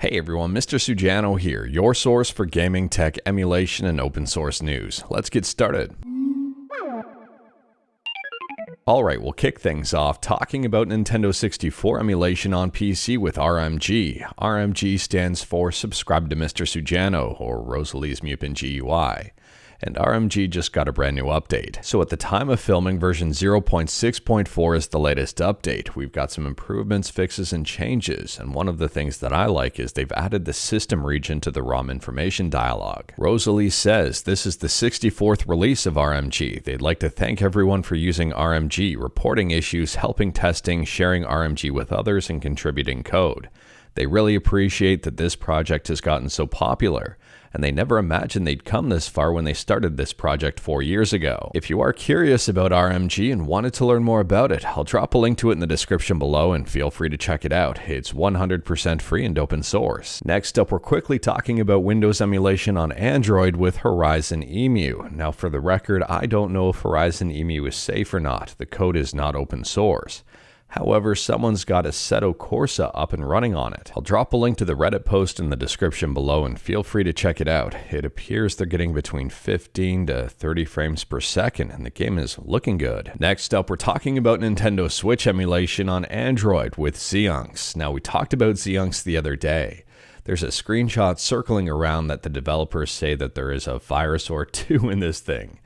Hey everyone, Mr. Sujano here, your source for gaming, tech, emulation, and open source news. Let's get started. Alright, we'll kick things off talking about Nintendo 64 emulation on PC with RMG. RMG stands for Subscribe to Mr. Sujano, or Rosalie's Mupin GUI. And RMG just got a brand new update. So at the time of filming, version 0.6.4 is the latest update. We've got some improvements, fixes, and changes, and one of the things that I like is they've added the system region to the ROM information dialog. Rosalie says this is the 64th release of RMG. They'd like to thank everyone for using RMG, reporting issues, helping testing, sharing RMG with others, and contributing code. They really appreciate that this project has gotten so popular, and they never imagined they'd come this far when they started this project 4 years ago. If you are curious about RMG and wanted to learn more about it, I'll drop a link to it in the description below and feel free to check it out. It's 100% free and open source. Next up, we're quickly talking about Windows emulation on Android with Horizon Emu. Now for the record, I don't know if Horizon Emu is safe or not. The code is not open source. However, someone's got Assetto Corsa up and running on it. I'll drop a link to the Reddit post in the description below and feel free to check it out. It appears they're getting between 15 to 30 frames per second and the game is looking good. Next up, we're talking about Nintendo Switch emulation on Android with Ziunx. Now we talked about Ziunx the other day. There's a screenshot circling around that the developers say that there is a virus or two in this thing.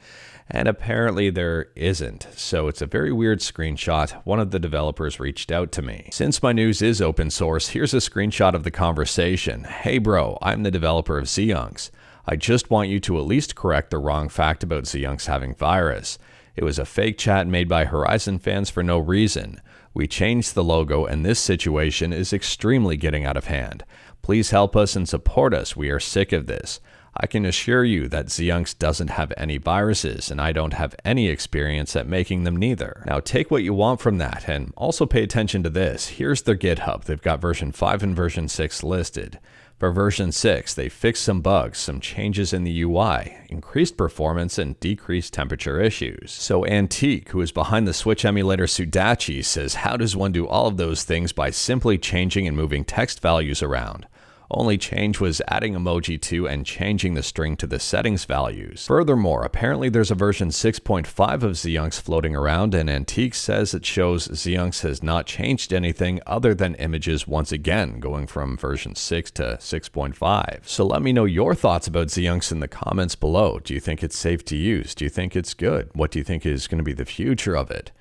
And apparently there isn't, so it's a very weird screenshot. One of the developers reached out to me. Since my news is open source, here's a screenshot of the conversation. Hey bro, I'm the developer of Ziunx. I just want you to at least correct the wrong fact about Ziunx having virus. It was a fake chat made by Horizon fans for no reason. We changed the logo and this situation is extremely getting out of hand. Please help us and support us, we are sick of this. I can assure you that Ziunx doesn't have any viruses, and I don't have any experience at making them neither. Now take what you want from that, and also pay attention to this. Here's their GitHub. They've got version 5 and version 6 listed. For version 6, they fixed some bugs, some changes in the UI, increased performance, and decreased temperature issues. So Antique, who is behind the Switch emulator Sudachi, says how does one do all of those things by simply changing and moving text values around? Only change was adding emoji to and changing the string to the settings values. Furthermore, apparently there's a version 6.5 of Ziunx floating around, and Antique says it shows Ziunx has not changed anything other than images once again, going from version 6 to 6.5. So let me know your thoughts about Ziunx in the comments below. Do you think it's safe to use? Do you think it's good? What do you think is going to be the future of it?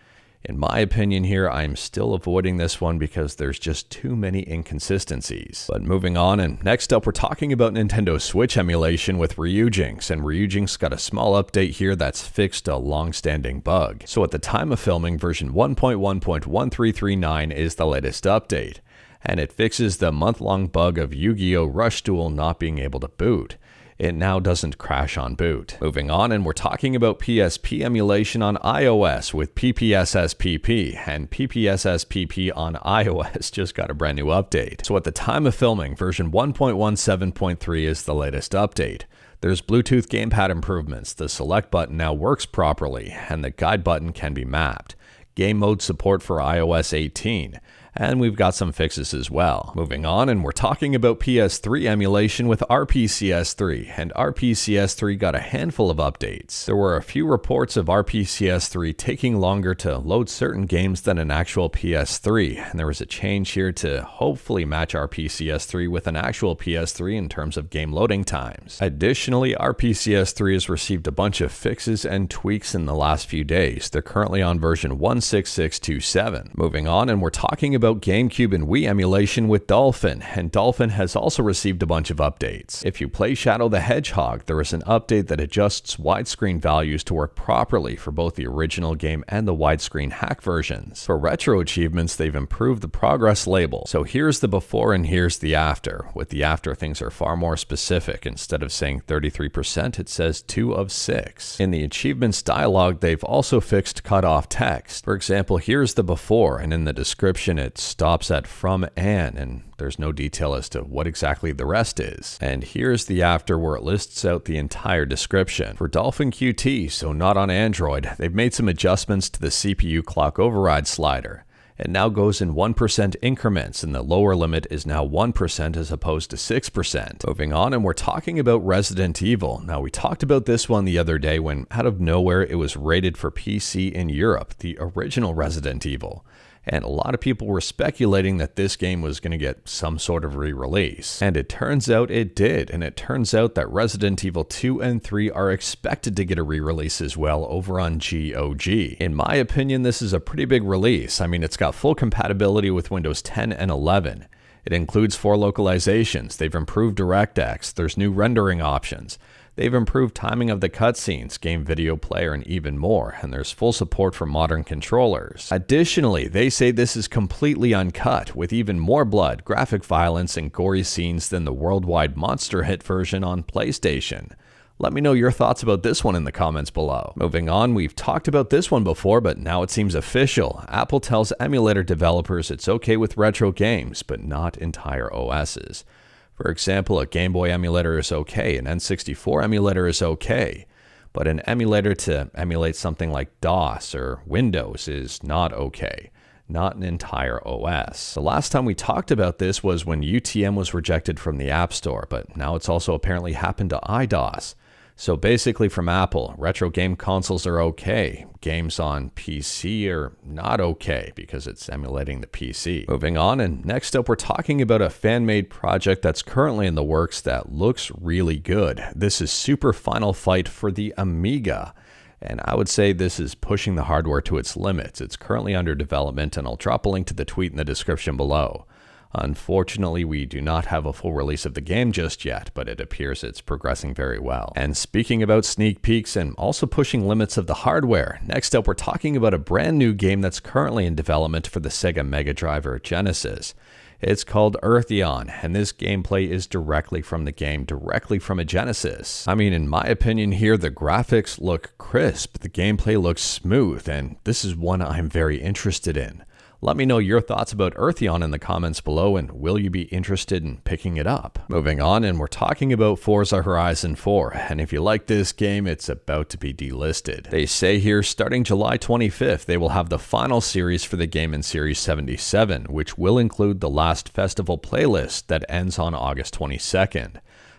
In my opinion here, I'm still avoiding this one because there's just too many inconsistencies. But moving on, and next up we're talking about Nintendo Switch emulation with Ryujinx, and Ryujinx got a small update here that's fixed a long-standing bug. So at the time of filming, version 1.1.1339 is the latest update, and it fixes the month-long bug of Yu-Gi-Oh! Rush Duel not being able to boot. It now doesn't crash on boot. Moving on, and we're talking about PSP emulation on iOS with PPSSPP, and PPSSPP on iOS just got a brand new update. So at the time of filming, version 1.17.3 is the latest update. There's Bluetooth gamepad improvements, the select button now works properly, and the guide button can be mapped. Game mode support for iOS 18. And we've got some fixes as well. Moving on, and we're talking about PS3 emulation with RPCS3, and RPCS3 got a handful of updates. There were a few reports of RPCS3 taking longer to load certain games than an actual PS3, and there was a change here to hopefully match RPCS3 with an actual PS3 in terms of game loading times. Additionally, RPCS3 has received a bunch of fixes and tweaks in the last few days. They're currently on version 1.6627. Moving on, and we're talking about GameCube and Wii emulation with Dolphin, and Dolphin has also received a bunch of updates. If you play Shadow the Hedgehog, there is an update that adjusts widescreen values to work properly for both the original game and the widescreen hack versions. For retro achievements, they've improved the progress label. So here's the before and here's the after. With the after, things are far more specific. Instead of saying 33%, it says 2 of 6. In the achievements dialog, they've also fixed cutoff text. For example, here's the before, and in the description, it stops at from and there's no detail as to what exactly the rest is. And here's the after where it lists out the entire description. For Dolphin QT, so not on Android, they've made some adjustments to the CPU clock override slider. It now goes in 1% increments, and the lower limit is now 1% as opposed to 6%. Moving on, and we're talking about Resident Evil. Now, we talked about this one the other day when, out of nowhere, it was rated for PC in Europe, the original Resident Evil. And a lot of people were speculating that this game was going to get some sort of re-release. And it turns out it did, and it turns out that Resident Evil 2 and 3 are expected to get a re-release as well over on GOG. In my opinion, this is a pretty big release. I mean, it's got full compatibility with Windows 10 and 11. It includes 4 localizations, they've improved DirectX, there's new rendering options. They've improved timing of the cutscenes, game video player, and even more, and there's full support for modern controllers. Additionally, they say this is completely uncut, with even more blood, graphic violence, and gory scenes than the worldwide monster hit version on PlayStation. Let me know your thoughts about this one in the comments below. Moving on, we've talked about this one before, but now it seems official. Apple tells emulator developers it's okay with retro games, but not entire OSs. For example, a Game Boy emulator is okay, an N64 emulator is okay, but an emulator to emulate something like DOS or Windows is not okay, not an entire OS. The last time we talked about this was when UTM was rejected from the App Store, but now it's also apparently happened to iDOS. So basically from Apple, retro game consoles are okay. Games on PC are not okay because it's emulating the PC. Moving on, and next up we're talking about a fan-made project that's currently in the works that looks really good. This is Super Final Fight for the Amiga. And I would say this is pushing the hardware to its limits. It's currently under development, and I'll drop a link to the tweet in the description below. Unfortunately, we do not have a full release of the game just yet, but it appears it's progressing very well. And speaking about sneak peeks and also pushing limits of the hardware, next up we're talking about a brand new game that's currently in development for the Sega Mega Drive or Genesis. It's called Earthion, and this gameplay is directly from the game, directly from a Genesis. I mean, in my opinion here, the graphics look crisp, the gameplay looks smooth, and this is one I'm very interested in. Let me know your thoughts about Earthion in the comments below, and will you be interested in picking it up? Moving on, and we're talking about Forza Horizon 4, and if you like this game, it's about to be delisted. They say here, starting July 25th, they will have the final series for the game in Series 77, which will include the last festival playlist that ends on August 22nd.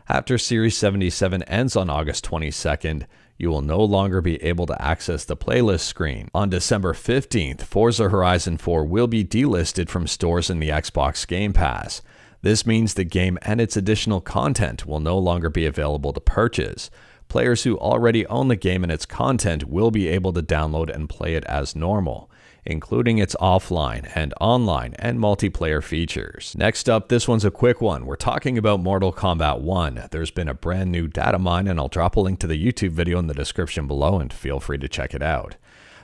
After Series 77 ends on August 22nd, you will no longer be able to access the playlist screen. On December 15th, Forza Horizon 4 will be delisted from stores in the Xbox Game Pass. This means the game and its additional content will no longer be available to purchase. Players who already own the game and its content will be able to download and play it as normal, including its offline and online and multiplayer features. Next up, this one's a quick one. We're talking about Mortal Kombat 1. There's been a brand new data mine, and I'll drop a link to the YouTube video in the description below, and feel free to check it out.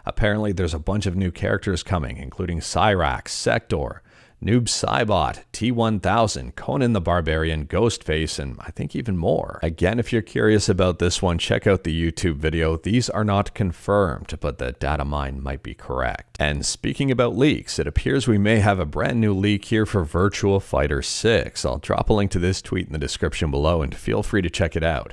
Apparently, there's a bunch of new characters coming, including Cyrax, Sector, Noob Saibot, T-1000, Conan the Barbarian, Ghostface, and I think even more. Again, if you're curious about this one, check out the YouTube video. These are not confirmed, but the data mine might be correct. And speaking about leaks, it appears we may have a brand new leak here for Virtua Fighter 6. I'll drop a link to this tweet in the description below, and feel free to check it out.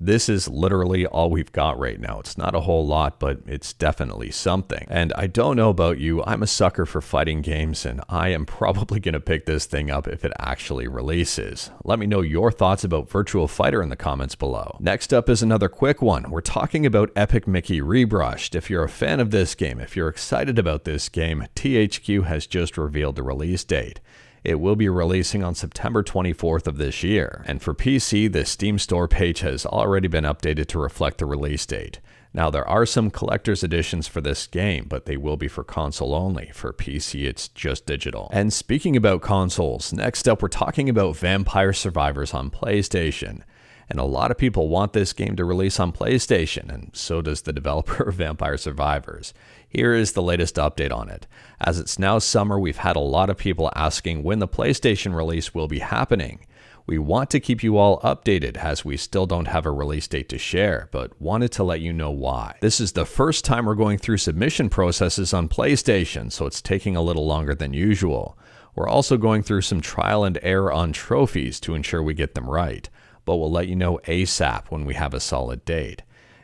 This is literally all we've got right now. It's not a whole lot, but it's definitely something. And I don't know about you, I'm a sucker for fighting games, and I am probably going to pick this thing up if it actually releases. Let me know your thoughts about Virtua Fighter in the comments below. Next up is another quick one. We're talking about Epic Mickey Rebrushed. If you're a fan of this game, if you're excited about this game, THQ has just revealed the release date. It will be releasing on September 24th of this year. And for PC, the Steam store page has already been updated to reflect the release date. Now, there are some collector's editions for this game, but they will be for console only. For PC, it's just digital. And speaking about consoles, next up we're talking about Vampire Survivors on PlayStation. And a lot of people want this game to release on PlayStation, and so does the developer of Vampire Survivors. Here is the latest update on it. As it's now summer, we've had a lot of people asking when the PlayStation release will be happening. We want to keep you all updated as we still don't have a release date to share, but wanted to let you know why. This is the first time we're going through submission processes on PlayStation, so it's taking a little longer than usual. We're also going through some trial and error on trophies to ensure we get them right, but we'll let you know ASAP when we have a solid date.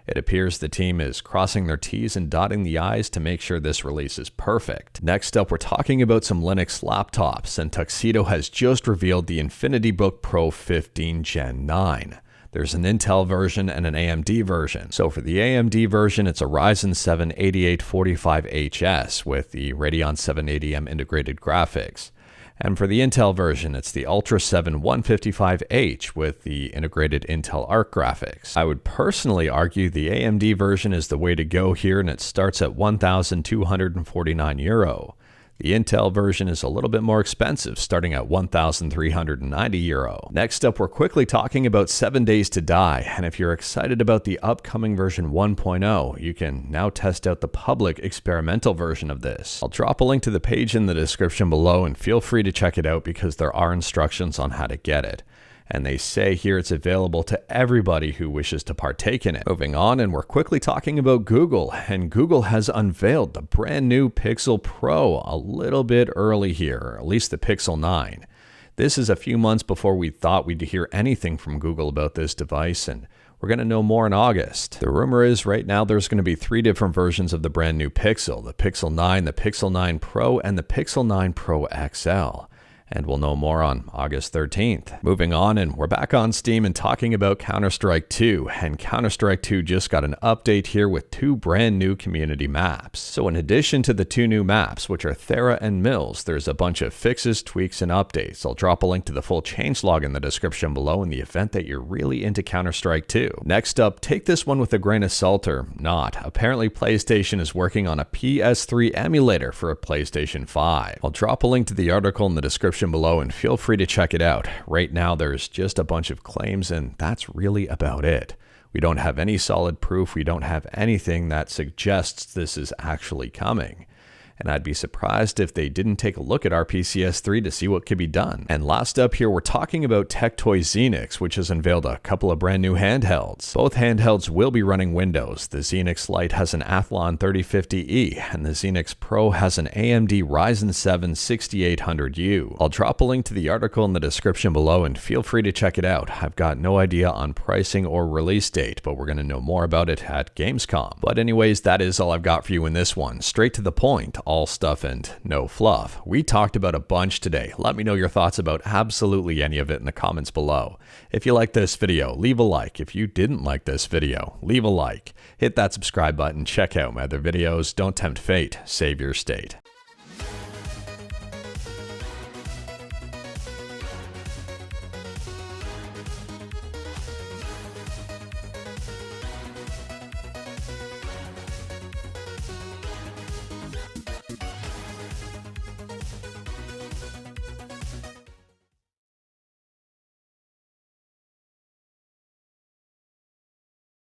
It appears the team is crossing their T's and dotting the I's to make sure this release is perfect. Next up, we're talking about some Linux laptops, and Tuxedo has just revealed the Infinitybook Pro 15 Gen 9. There's an Intel version and an AMD version. So for the AMD version, it's a Ryzen 7 8845HS with the Radeon 780M integrated graphics. And for the Intel version, it's the Ultra 7 155H with the integrated Intel Arc graphics. I would personally argue the AMD version is the way to go here, and it starts at €1,249. The Intel version is a little bit more expensive, starting at €1,390. Next up, we're quickly talking about 7 Days to Die, and if you're excited about the upcoming version 1.0, you can now test out the public experimental version of this. I'll drop a link to the page in the description below, and feel free to check it out because there are instructions on how to get it. And they say here it's available to everybody who wishes to partake in it. Moving on, and we're quickly talking about Google, and Google has unveiled the brand new Pixel Pro a little bit early here, or at least the Pixel 9. This is a few months before we thought we'd hear anything from Google about this device, and we're going to know more in August. The rumor is right now there's going to be 3 different versions of the brand new Pixel: the Pixel 9, the Pixel 9 Pro, and the Pixel 9 Pro XL. And we'll know more on August 13th. Moving on, and we're back on Steam and talking about Counter-Strike 2. And Counter-Strike 2 just got an update here with 2 brand new community maps. So in addition to the 2 new maps, which are Thera and Mills, there's a bunch of fixes, tweaks, and updates. I'll drop a link to the full changelog in the description below in the event that you're really into Counter-Strike 2. Next up, take this one with a grain of salt or not. Apparently PlayStation is working on a PS3 emulator for a PlayStation 5. I'll drop a link to the article in the description below and feel free to check it out. Right now there's just a bunch of claims, and that's really about it. We don't have any solid proof. We don't have anything that suggests this is actually coming. And I'd be surprised if they didn't take a look at our PCS3 to see what could be done. And last up here, we're talking about TecToy Zeenix, which has unveiled a couple of brand new handhelds. Both handhelds will be running Windows. The Ziunx Lite has an Athlon 3050E, and the Ziunx Pro has an AMD Ryzen 7 6800U. I'll drop a link to the article in the description below, and feel free to check it out. I've got no idea on pricing or release date, but we're going to know more about it at Gamescom. But anyways, that is all I've got for you in this one. Straight to the point. All stuff and no fluff. We talked about a bunch today. Let me know your thoughts about absolutely any of it in the comments below. If you liked this video, leave a like. If you didn't like this video, leave a like. Hit that subscribe button. Check out my other videos. Don't tempt fate. Save your state.